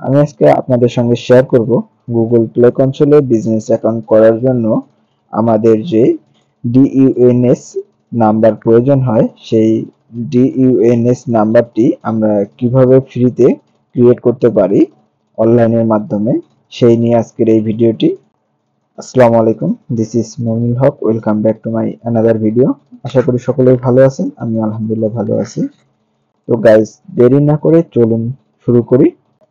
আমি আজকে আপনাদের সঙ্গে শেয়ার করব গুগল প্লে কনসোলে বিজনেস অ্যাকাউন্ট করার জন্য আমাদের যে ডিইউএনএস নাম্বার প্রয়োজন হয় সেই ডিইউএনএস নাম্বারটি আমরা কিভাবে ফ্রিতে ক্রিয়েট করতে পারি অনলাইনের মাধ্যমে সেই নিয়ে আজকের এই ভিডিওটি। আসসালামু আলাইকুম, this is Mominul Haque. Welcome back to my another video. আশা করি সকলেই ভালো আছেন, আমি আলহামদুলিল্লাহ ভালো আছি। তো গাইস, দেরি না করে চলুন শুরু করি।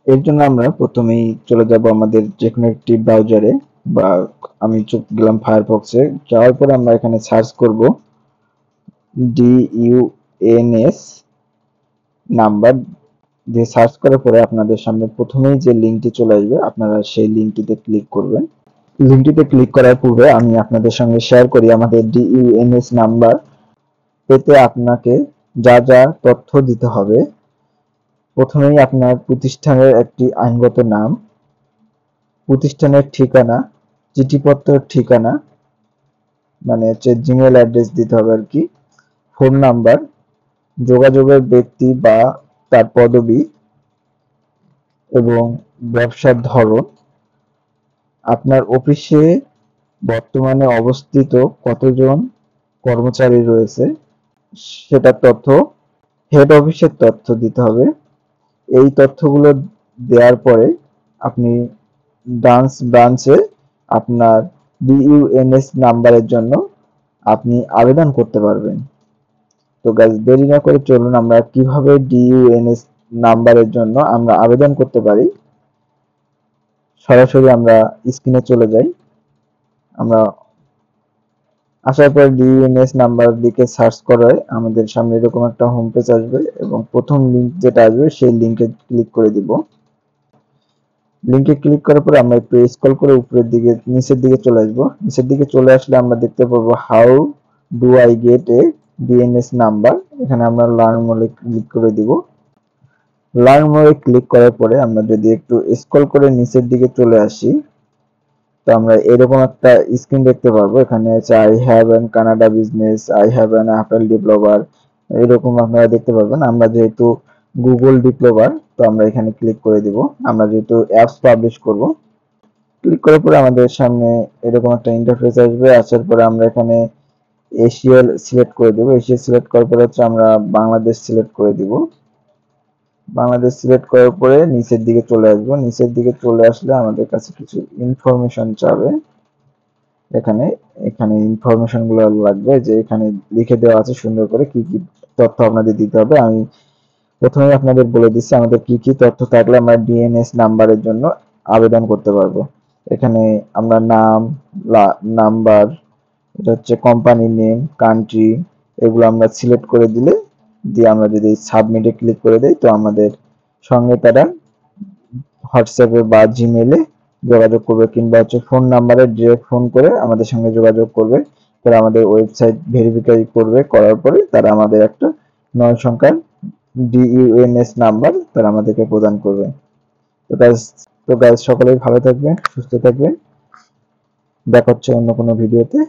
এর জন্য আমরা প্রথমেই চলে যাব আমাদের যে কোনো একটি ব্রাউজারে, বা আমি গেলাম ফায়ারফক্সে। যাওয়ার পরে আমরা এখানে সার্চ করব ডিইউএনএস নাম্বার দিয়ে। সার্চ করার পরে আপনাদের সামনে প্রথমেই যে লিঙ্কটি চলে আসবে, আপনারা সেই লিঙ্কটিতে ক্লিক করবেন। লিঙ্কটিতে ক্লিক করার পূর্বে আমি আপনাদের সঙ্গে শেয়ার করি আমাদের ডিইউএনএস নাম্বার পেতে আপনাকে যা যা তথ্য দিতে হবে। প্রথমেই আপনার প্রতিষ্ঠানের একটি আইনগত নাম, প্রতিষ্ঠানের ঠিকানা, চিঠিপত্রের ঠিকানা, মানে হচ্ছে জিমেল অ্যাড্রেস দিতে হবে আর কি, ফোন নাম্বার, যোগাযোগের ব্যক্তি বা তার পদবি এবং ব্যবসার ধরন, আপনার অফিসে বর্তমানে অবস্থিত কতজন কর্মচারী রয়েছে সেটার তথ্য, হেড অফিসের তথ্য দিতে হবে। এই তথ্যগুলো দেওয়ার পরে আপনি ব্রাঞ্চে আপনার ডিইউএনএস নাম্বারের জন্য আপনি আবেদন করতে পারবেন। তো গাইস, দেরি না করে চলুন আমরা কিভাবে ডিইউএনএস নাম্বারের জন্য আমরা আবেদন করতে পারি সরাসরি আমরা স্ক্রিনে চলে যাই। আমরা আসার পর ডিইউএনএস নাম্বার দিকে সার্চ করায় আমাদের সামনে এরকম একটা হোম পেজ আসবে এবং প্রথম লিঙ্ক যেটা আসবে সেই লিঙ্কে ক্লিক করে দিব। লিঙ্কে ক্লিক করার পরে আমরা একটু স্ক্রল করে উপরের দিকে নিচের দিকে চলে আসবো। নিচের দিকে চলে আসলে আমরা দেখতে পাবো how do I get A DNS number. এখানে আমরা লার্ন মোরে ক্লিক করে দিব। লার্ন মোরে ক্লিক করার পরে আমরা যদি একটু স্ক্রল করে নিচের দিকে চলে আসি, তো আমরা এরকম একটা স্ক্রিন দেখতে পারবো। এখানে আছে I have an Canada business, I have an Apple developer, এরকম আপনারা দেখতে পারবেন। আমরা যেহেতু গুগল ডেভেলপার, তো আমরা এখানে ক্লিক করে দিব। আমরা যেহেতু অ্যাপস পাবলিশ করব, ক্লিক করার পরে আমাদের সামনে এরকম একটা ইন্টারফেস আসবে। আসার পরে আমরা এখানে এশিয়া সিলেক্ট করে দেব। এশিয়া সিলেক্ট করার পরে হচ্ছে আমরা বাংলাদেশ সিলেক্ট করে দিব। বাংলাদেশ সিলেক্ট করার পরে নিচের দিকে চলে আসবো। নিচের দিকে চলে আসলে আমাদের কাছে কিছু ইনফরমেশন চাবে। এখানে এখানে ইনফরমেশন গুলো লাগবে, যে এখানে লিখে দেওয়া আছে সুন্দর করে কি কি তথ্য আপনাদের দিতে হবে। আমি প্রথমে আপনাদের বলে দিচ্ছি আমাদের কি কি তথ্য থাকলে আমরা ডিএনএস নাম্বারের জন্য আবেদন করতে পারবো। এখানে আমরা নাম, নাম্বার, এটা হচ্ছে কোম্পানি নেম, কান্ট্রি, এগুলো আমরা সিলেক্ট করে দিয়ে আমরা যদি সাবমিটে ক্লিক করে দেই, তো আমাদের সঙ্গে তারা হোয়াটসঅ্যাপে বা জিমেলে যোগাযোগ করবে, কিংবা হচ্ছে ফোন নাম্বারে ডিরেক্ট ফোন করে আমাদের সঙ্গে যোগাযোগ করবে। তারা আমাদের ওয়েবসাইট ভেরিফাই করবে, করার পরে তারা আমাদের একটা 9 সংখ্যার ডিইউএনএস নাম্বার তারা আমাদেরকে প্রদান করবে। তো গাইস সকলেই ভালো থাকবেন, সুস্থ থাকবেন। দেখা হচ্ছে অন্য কোনো ভিডিওতে।